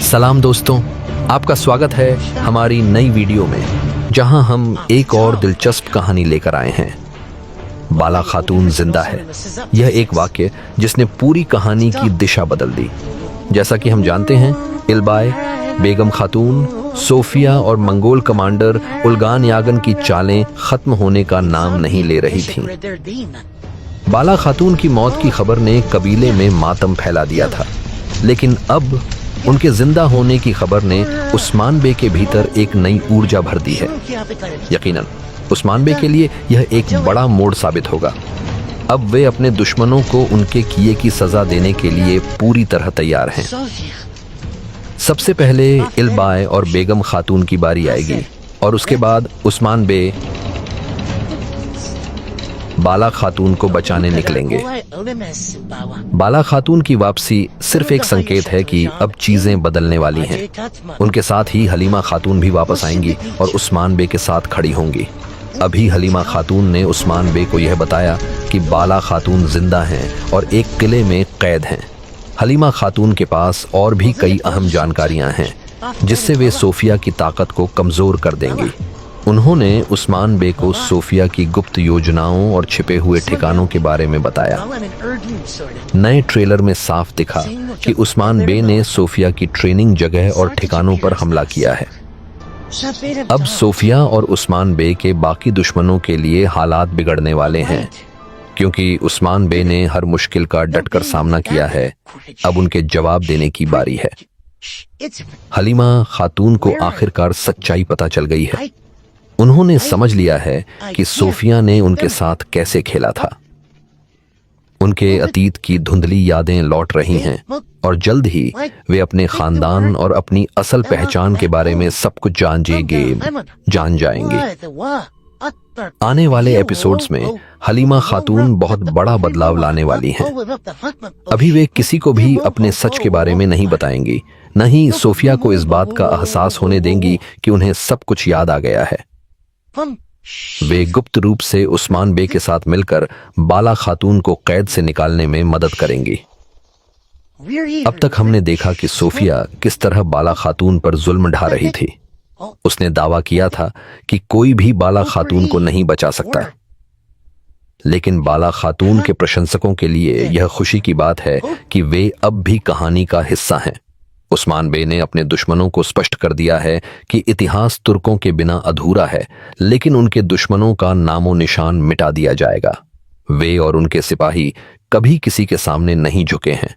सलाम दोस्तों, आपका स्वागत है हमारी नई वीडियो में, जहां हम एक और दिलचस्प कहानी लेकर आए हैं। बाला खातून जिंदा है। यह एक वाक्य जिसने पूरी कहानी की दिशा बदल दी। जैसा कि हम जानते हैं, इल्बाय, बेगम खातून, सोफिया और मंगोल कमांडर उल्गान यागन की चालें खत्म होने का नाम नहीं ले रही थीं। बाला खातून की मौत की खबर ने कबीले में मातम फैला दिया था, लेकिन अब उनके जिंदा होने की खबर ने उस्मान बे के भीतर एक नई ऊर्जा भर दी है। यकीनन उस्मान बे के लिए यह एक बड़ा मोड़ साबित होगा। अब वे अपने दुश्मनों को उनके किए की सजा देने के लिए पूरी तरह तैयार हैं। सबसे पहले इल्बाय और बेगम खातून की बारी आएगी और उसके बाद उस्मान बे बाला खातून को बचाने निकलेंगे। बाला खातून की वापसी सिर्फ एक संकेत है कि अब चीजें बदलने वाली हैं। उनके साथ ही हलीमा खातून भी वापस आएंगी और उस्मान बे के साथ खड़ी होंगी। अभी हलीमा खातून ने उस्मान बे को यह बताया कि बाला खातून जिंदा हैं और एक किले में कैद हैं। हलीमा खातून के पास और भी कई अहम जानकारियां हैं जिससे वे सोफिया की ताकत को कमजोर कर देंगी। उन्होंने उस्मान बे को सोफिया की गुप्त योजनाओं और छिपे हुए ठिकानों के बारे में बताया। नए ट्रेलर में साफ दिखा कि उस्मान बे ने सोफिया की ट्रेनिंग जगह और ठिकानों पर हमला किया है। अब सोफिया और उस्मान बे के बाकी दुश्मनों के लिए हालात बिगड़ने वाले हैं, क्योंकि उस्मान बे ने हर मुश्किल का डटकर सामना किया है। अब उनके जवाब देने की बारी है। हलीमा खातून को आखिरकार सच्चाई पता चल गई है। उन्होंने समझ लिया है कि सोफिया ने उनके साथ कैसे खेला था। उनके अतीत की धुंधली यादें लौट रही हैं और जल्द ही वे अपने खानदान और अपनी असल पहचान के बारे में सब कुछ जान जाएंगे। आने वाले एपिसोड्स में हलीमा खातून बहुत बड़ा बदलाव लाने वाली हैं। अभी वे किसी को भी अपने सच के बारे में नहीं बताएंगी, न ही सोफिया को इस बात का एहसास होने देंगी कि उन्हें सब कुछ याद आ गया है। वे गुप्त रूप से उस्मान बे के साथ मिलकर बाला खातून को कैद से निकालने में मदद करेंगी। अब तक हमने देखा कि सोफिया किस तरह बाला खातून पर जुल्म ढा रही थी। उसने दावा किया था कि कोई भी बाला खातून को नहीं बचा सकता, लेकिन बाला खातून के प्रशंसकों के लिए यह खुशी की बात है कि वे अब भी कहानी का हिस्सा हैं। उस्मान बे ने अपने दुश्मनों को स्पष्ट कर दिया है कि इतिहास तुर्कों के बिना अधूरा है, लेकिन उनके दुश्मनों का नामो निशान मिटा दिया जाएगा। वे और उनके सिपाही कभी किसी के सामने नहीं झुके हैं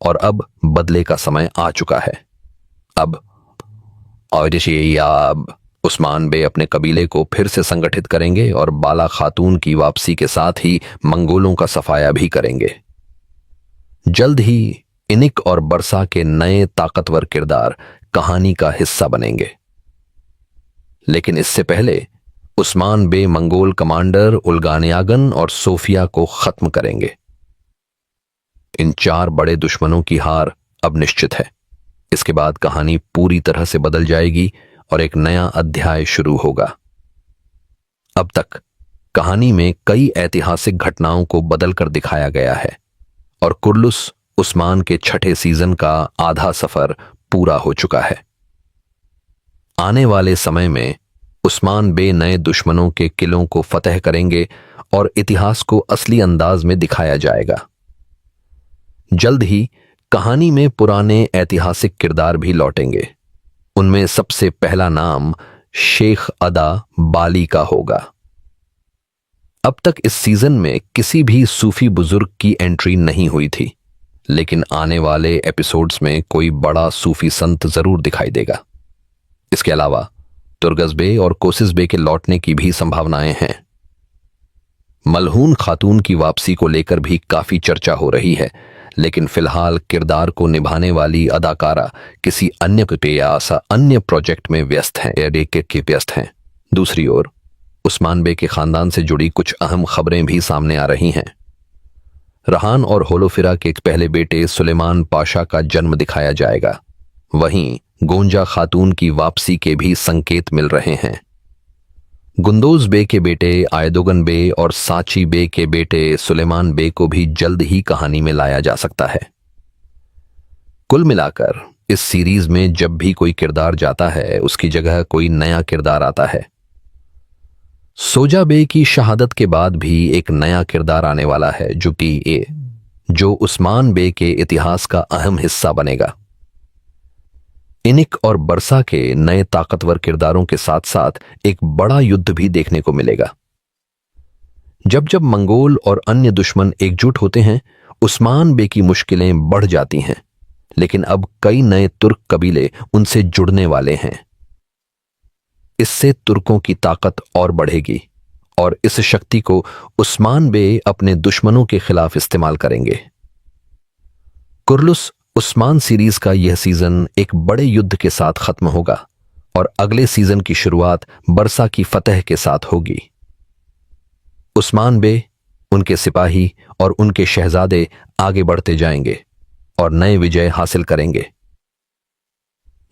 और अब बदले का समय आ चुका है। अब उस्मान बे अपने कबीले को फिर से संगठित करेंगे और बाला खातून की वापसी के साथ ही मंगोलों का सफाया भी करेंगे। जल्द ही इनिक और बरसा के नए ताकतवर किरदार कहानी का हिस्सा बनेंगे, लेकिन इससे पहले उस्मान बे मंगोल कमांडर उल्गान यागन और सोफिया को खत्म करेंगे। इन चार बड़े दुश्मनों की हार अब निश्चित है। इसके बाद कहानी पूरी तरह से बदल जाएगी और एक नया अध्याय शुरू होगा। अब तक कहानी में कई ऐतिहासिक घटनाओं को बदलकर दिखाया गया है और कुर्लुस उस्मान के छठे सीजन का आधा सफर पूरा हो चुका है। आने वाले समय में उस्मान बे नए दुश्मनों के किलों को फतह करेंगे और इतिहास को असली अंदाज में दिखाया जाएगा। जल्द ही कहानी में पुराने ऐतिहासिक किरदार भी लौटेंगे। उनमें सबसे पहला नाम शेख अदा बाली का होगा। अब तक इस सीजन में किसी भी सूफी बुजुर्ग की एंट्री नहीं हुई थी, लेकिन आने वाले एपिसोड्स में कोई बड़ा सूफी संत जरूर दिखाई देगा। इसके अलावा तुर्गस बे और कोसिस बे के लौटने की भी संभावनाएं हैं। मलहून खातून की वापसी को लेकर भी काफी चर्चा हो रही है, लेकिन फिलहाल किरदार को निभाने वाली अदाकारा किसी अन्य प्रोजेक्ट में व्यस्त हैं। दूसरी ओर उस्मान बे के खानदान से जुड़ी कुछ अहम खबरें भी सामने आ रही हैं। रहान और होलोफिरा के पहले बेटे सुलेमान पाशा का जन्म दिखाया जाएगा। वहीं गोंजा खातून की वापसी के भी संकेत मिल रहे हैं। गुंदोज बे के बेटे आयदोगन बे और साची बे के बेटे सुलेमान बे को भी जल्द ही कहानी में लाया जा सकता है। कुल मिलाकर इस सीरीज में जब भी कोई किरदार जाता है उसकी जगह कोई नया किरदार आता है। सोजा बे की शहादत के बाद भी एक नया किरदार आने वाला है जो उस्मान बे के इतिहास का अहम हिस्सा बनेगा। इनिक और बरसा के नए ताकतवर किरदारों के साथ साथ एक बड़ा युद्ध भी देखने को मिलेगा। जब जब मंगोल और अन्य दुश्मन एकजुट होते हैं उस्मान बे की मुश्किलें बढ़ जाती हैं, लेकिन अब कई नए तुर्क कबीले उनसे जुड़ने वाले हैं। इससे तुर्कों की ताकत और बढ़ेगी और इस शक्ति को उस्मान बे अपने दुश्मनों के खिलाफ इस्तेमाल करेंगे। कुर्लुस उस्मान सीरीज का यह सीजन एक बड़े युद्ध के साथ खत्म होगा और अगले सीजन की शुरुआत बरसा की फतह के साथ होगी। उस्मान बे, उनके सिपाही और उनके शहजादे आगे बढ़ते जाएंगे और नए विजय हासिल करेंगे।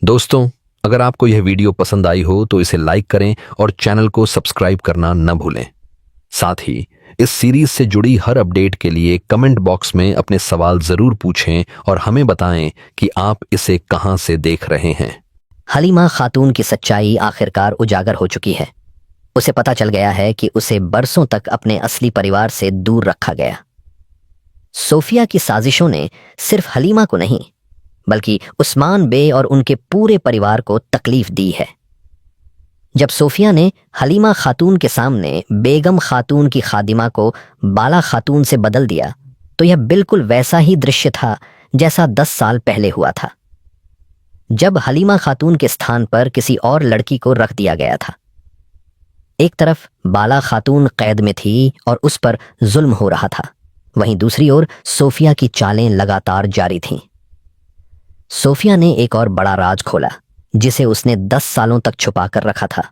दोस्तों, अगर आपको यह वीडियो पसंद आई हो तो इसे लाइक करें और चैनल को सब्सक्राइब करना न भूलें। साथ ही इस सीरीज से जुड़ी हर अपडेट के लिए कमेंट बॉक्स में अपने सवाल जरूर पूछें और हमें बताएं कि आप इसे कहां से देख रहे हैं। हलीमा खातून की सच्चाई आखिरकार उजागर हो चुकी है। उसे पता चल गया है कि उसे बरसों तक अपने असली परिवार से दूर रखा गया। सोफिया की साजिशों ने सिर्फ हलीमा को नहीं बल्कि उस्मान बे और उनके पूरे परिवार को तकलीफ दी है। जब सोफिया ने हलीमा खातून के सामने बेगम खातून की खादिमा को बाला खातून से बदल दिया तो यह बिल्कुल वैसा ही दृश्य था जैसा 10 साल पहले हुआ था, जब हलीमा खातून के स्थान पर किसी और लड़की को रख दिया गया था। एक तरफ बाला खातून कैद में थी और उस पर जुल्म हो रहा था, वहीं दूसरी ओर सोफिया की चालें लगातार जारी थीं। सोफिया ने एक और बड़ा राज खोला जिसे उसने 10 सालों तक छुपा कर रखा था।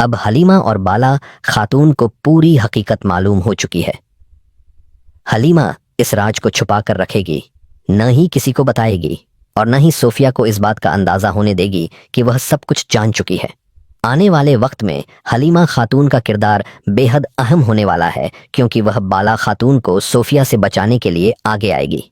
अब हलीमा और बाला खातून को पूरी हकीकत मालूम हो चुकी है। हलीमा इस राज को छुपा कर रखेगी, न ही किसी को बताएगी और न ही सोफिया को इस बात का अंदाजा होने देगी कि वह सब कुछ जान चुकी है। आने वाले वक्त में हलीमा खातून का किरदार बेहद अहम होने वाला है क्योंकि वह बाला खातून को सोफिया से बचाने के लिए आगे आएगी।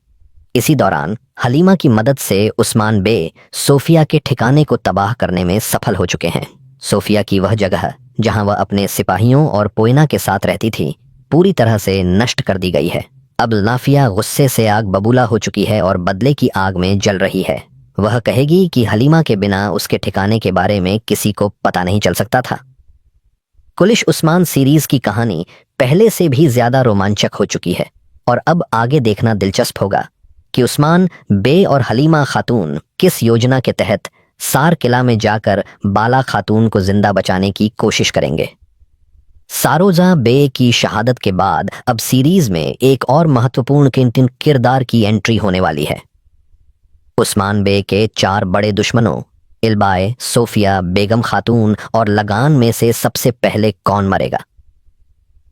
इसी दौरान हलीमा की मदद से उस्मान बे सोफिया के ठिकाने को तबाह करने में सफल हो चुके हैं। सोफिया की वह जगह जहां वह अपने सिपाहियों और पोयना के साथ रहती थी पूरी तरह से नष्ट कर दी गई है। अब लाफिया गुस्से से आग बबूला हो चुकी है और बदले की आग में जल रही है। वह कहेगी कि हलीमा के बिना उसके ठिकाने के बारे में किसी को पता नहीं चल सकता था। कुलिश उस्मान सीरीज की कहानी पहले से भी ज्यादा रोमांचक हो चुकी है और अब आगे देखना दिलचस्प होगा कि उस्मान बे और हलीमा खातून किस योजना के तहत सार किला में जाकर बाला खातून को जिंदा बचाने की कोशिश करेंगे। सारोजा बे की शहादत के बाद अब सीरीज में एक और महत्वपूर्ण किरदार की एंट्री होने वाली है। उस्मान बे के 4 बड़े दुश्मनों इल्बाए, सोफिया, बेगम खातून और लगान में से सबसे पहले कौन मरेगा?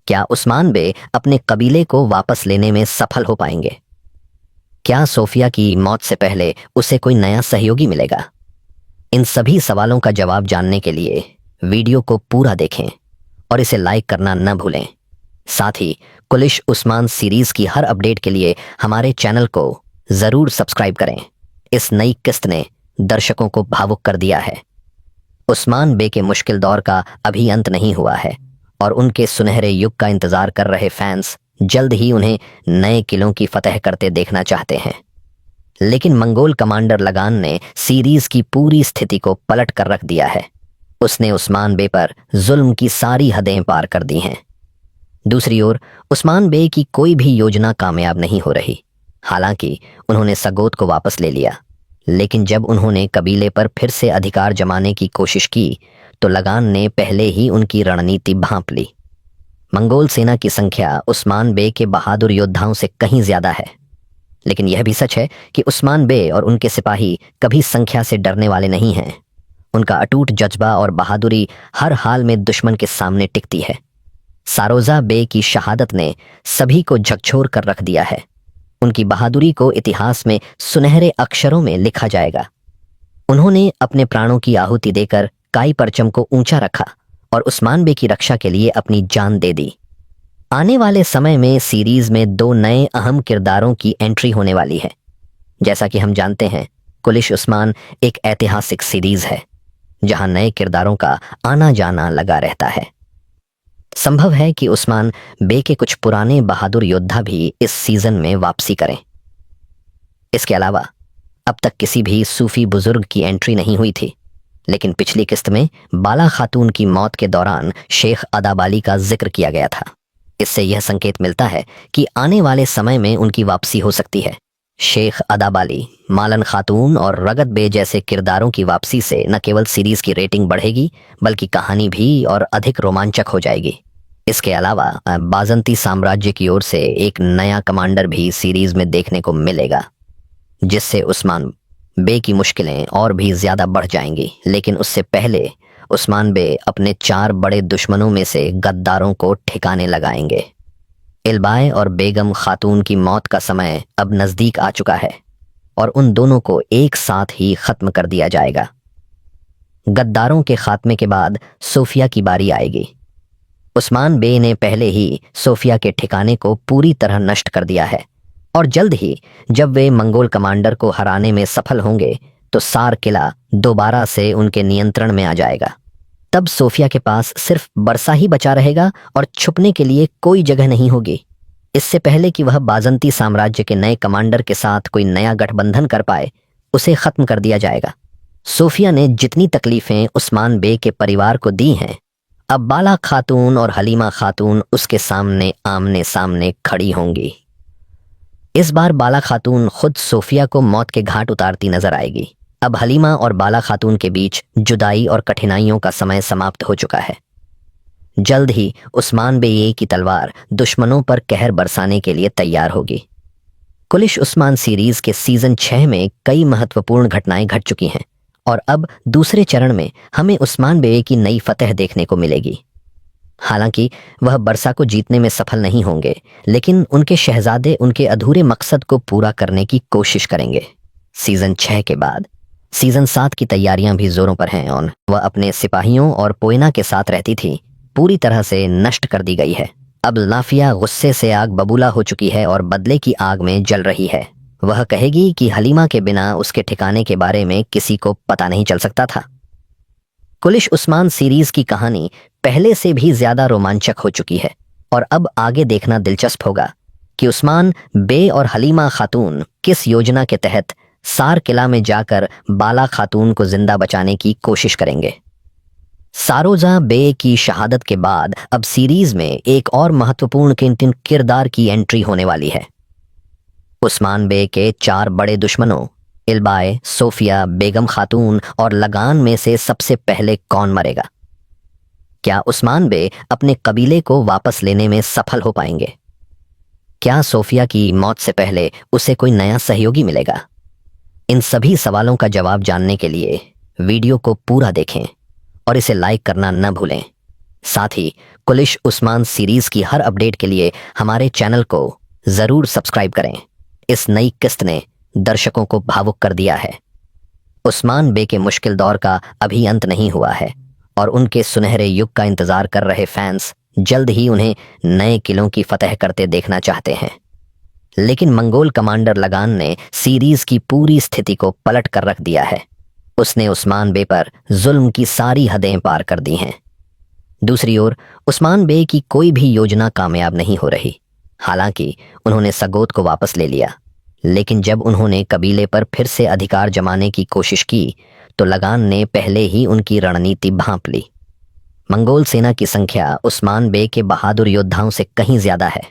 क्या उस्मान बे अपने कबीले को वापस लेने में सफल हो पाएंगे? क्या सोफिया की मौत से पहले उसे कोई नया सहयोगी मिलेगा? इन सभी सवालों का जवाब जानने के लिए वीडियो को पूरा देखें और इसे लाइक करना न भूलें। साथ ही कुलिश उस्मान सीरीज की हर अपडेट के लिए हमारे चैनल को जरूर सब्सक्राइब करें। इस नई किस्त ने दर्शकों को भावुक कर दिया है। उस्मान बे के मुश्किल दौर का अभी अंत नहीं हुआ है और उनके सुनहरे युग का इंतजार कर रहे फैंस जल्द ही उन्हें नए किलों की फतह करते देखना चाहते हैं। लेकिन मंगोल कमांडर लगान ने सीरीज की पूरी स्थिति को पलट कर रख दिया है। उसने उस्मान बे पर जुल्म की सारी हदें पार कर दी हैं। दूसरी ओर उस्मान बे की कोई भी योजना कामयाब नहीं हो रही। हालांकि उन्होंने सगोत को वापस ले लिया, लेकिन जब उन्होंने कबीले पर फिर से अधिकार जमाने की कोशिश की तो लगान ने पहले ही उनकी रणनीति भांप ली। मंगोल सेना की संख्या उस्मान बे के बहादुर योद्धाओं से कहीं ज्यादा है, लेकिन यह भी सच है कि उस्मान बे और उनके सिपाही कभी संख्या से डरने वाले नहीं हैं। उनका अटूट जज्बा और बहादुरी हर हाल में दुश्मन के सामने टिकती है। सारोजा बे की शहादत ने सभी को झकझोर कर रख दिया है। उनकी बहादुरी को इतिहास में सुनहरे अक्षरों में लिखा जाएगा। उन्होंने अपने प्राणों की आहुति देकर काई परचम को ऊंचा रखा और उस्मान बे की रक्षा के लिए अपनी जान दे दी। आने वाले समय में सीरीज में 2 नए अहम किरदारों की एंट्री होने वाली है। जैसा कि हम जानते हैं, कुलिश उस्मान एक ऐतिहासिक सीरीज है जहां नए किरदारों का आना जाना लगा रहता है। संभव है कि उस्मान बे के कुछ पुराने बहादुर योद्धा भी इस सीजन में वापसी करें। इसके अलावा अब तक किसी भी सूफी बुजुर्ग की एंट्री नहीं हुई थी, लेकिन पिछली किस्त में बाला खातून की मौत के दौरान शेख अदाबाली का जिक्र किया गया था। इससे यह संकेत मिलता है कि आने वाले समय में उनकी वापसी हो सकती है। शेख अदाबाली, मालन खातून और रगत बे जैसे किरदारों की वापसी से न केवल सीरीज की रेटिंग बढ़ेगी बल्कि कहानी भी और अधिक रोमांचक हो जाएगी। इसके अलावा बाजंती साम्राज्य की ओर से एक नया कमांडर भी सीरीज में देखने को मिलेगा, जिससे उस्मान बे की मुश्किलें और भी ज्यादा बढ़ जाएंगी। लेकिन उससे पहले उस्मान बे अपने 4 बड़े दुश्मनों में से गद्दारों को ठिकाने लगाएंगे। इल्बाए और बेगम खातून की मौत का समय अब नजदीक आ चुका है और उन दोनों को एक साथ ही खत्म कर दिया जाएगा। गद्दारों के खात्मे के बाद सोफिया की बारी आएगी। उस्मान बे ने पहले ही सोफिया के ठिकाने को पूरी तरह नष्ट कर दिया है और जल्द ही जब वे मंगोल कमांडर को हराने में सफल होंगे तो सार किला दोबारा से उनके नियंत्रण में आ जाएगा। तब सोफिया के पास सिर्फ बरसा ही बचा रहेगा और छुपने के लिए कोई जगह नहीं होगी। इससे पहले कि वह बाजंती साम्राज्य के नए कमांडर के साथ कोई नया गठबंधन कर पाए, उसे खत्म कर दिया जाएगा। सोफिया ने जितनी तकलीफें उस्मान बे के परिवार को दी हैं, अब बाला खातून और हलीमा खातून उसके सामने आमने सामने खड़ी होंगी। इस बार बाला खातून खुद सोफिया को मौत के घाट उतारती नजर आएगी। अब हलीमा और बाला खातून के बीच जुदाई और कठिनाइयों का समय समाप्त हो चुका है। जल्द ही उस्मान बे की तलवार दुश्मनों पर कहर बरसाने के लिए तैयार होगी। कुलिश उस्मान सीरीज के सीजन 6 में कई महत्वपूर्ण घटनाएं घट चुकी हैं और अब दूसरे चरण में हमें उस्मान बे की नई फतह देखने को मिलेगी। हालांकि वह बरसा को जीतने में सफल नहीं होंगे, लेकिन उनके शहजादे उनके अधूरे मकसद को पूरा करने की कोशिश करेंगे। सीजन 6 के बाद सीजन 7 की तैयारियां भी जोरों पर हैं और वह अपने सिपाहियों और पोइना के साथ रहती थी, पूरी तरह से नष्ट कर दी गई है। अब लाफिया गुस्से से आग बबूला हो चुकी है और बदले की आग में जल रही है। वह कहेगी कि हलीमा के बिना उसके ठिकाने के बारे में किसी को पता नहीं चल सकता था। कुलिश उस्मान सीरीज की कहानी पहले से भी ज्यादा रोमांचक हो चुकी है और अब आगे देखना दिलचस्प होगा कि उस्मान बे और हलीमा खातून किस योजना के तहत सार किला में जाकर बाला खातून को जिंदा बचाने की कोशिश करेंगे। सारोजा बे की शहादत के बाद अब सीरीज में एक और महत्वपूर्ण किरदार की एंट्री होने वाली है। उस्मान बे के 4 बड़े दुश्मनों इल्बाए, सोफिया, बेगम खातून और लगान में से सबसे पहले कौन मरेगा? क्या उस्मान बे अपने कबीले को वापस लेने में सफल हो पाएंगे? क्या सोफिया की मौत से पहले उसे कोई नया सहयोगी मिलेगा? इन सभी सवालों का जवाब जानने के लिए वीडियो को पूरा देखें और इसे लाइक करना न भूलें। साथ ही कुलिश उस्मान सीरीज की हर अपडेट के लिए हमारे चैनल को जरूर सब्सक्राइब करें। इस नई किस्त ने दर्शकों को भावुक कर दिया है। उस्मान बे के मुश्किल दौर का अभी अंत नहीं हुआ है और उनके सुनहरे युग का इंतजार कर रहे फैंस जल्द ही उन्हें नए किलों की फतह करते देखना चाहते हैं। लेकिन मंगोल कमांडर लगान ने सीरीज की पूरी स्थिति को पलट कर रख दिया है। उसने उस्मान बे पर जुल्म की सारी हदें पार कर दी हैं। दूसरी ओर उस्मान बे की कोई भी योजना कामयाब नहीं हो रही। हालांकि उन्होंने सगोत को वापस ले लिया, लेकिन जब उन्होंने कबीले पर फिर से अधिकार जमाने की कोशिश की तो लगान ने पहले ही उनकी रणनीति भांप ली। मंगोल सेना की संख्या उस्मान बे के बहादुर योद्धाओं से कहीं ज्यादा है,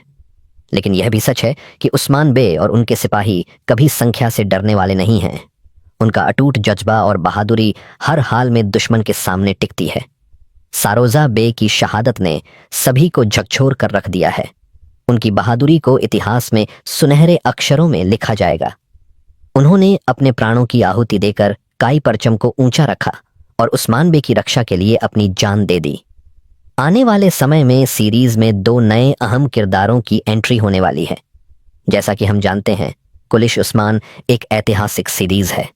लेकिन यह भी सच है कि उस्मान बे और उनके सिपाही कभी संख्या से डरने वाले नहीं हैं। उनका अटूट जज्बा और बहादुरी हर हाल में दुश्मन के सामने टिकती है। सारोजा बे की शहादत ने सभी को झकझोर कर रख दिया है। उनकी बहादुरी को इतिहास में सुनहरे अक्षरों में लिखा जाएगा। उन्होंने अपने प्राणों की आहुति देकर काई परचम को ऊंचा रखा और उस्मान बे की रक्षा के लिए अपनी जान दे दी। आने वाले समय में सीरीज में 2 नए अहम किरदारों की एंट्री होने वाली है। जैसा कि हम जानते हैं, कुलिश उस्मान एक ऐतिहासिक सीरीज है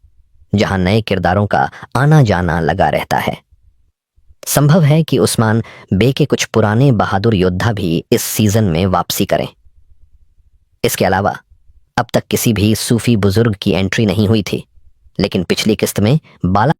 जहां नए किरदारों का आना जाना लगा रहता है। संभव है कि उस्मान बे के कुछ पुराने बहादुर योद्धा भी इस सीजन में वापसी करें। इसके अलावा अब तक किसी भी सूफी बुजुर्ग की एंट्री नहीं हुई थी, लेकिन पिछली किस्त में बाला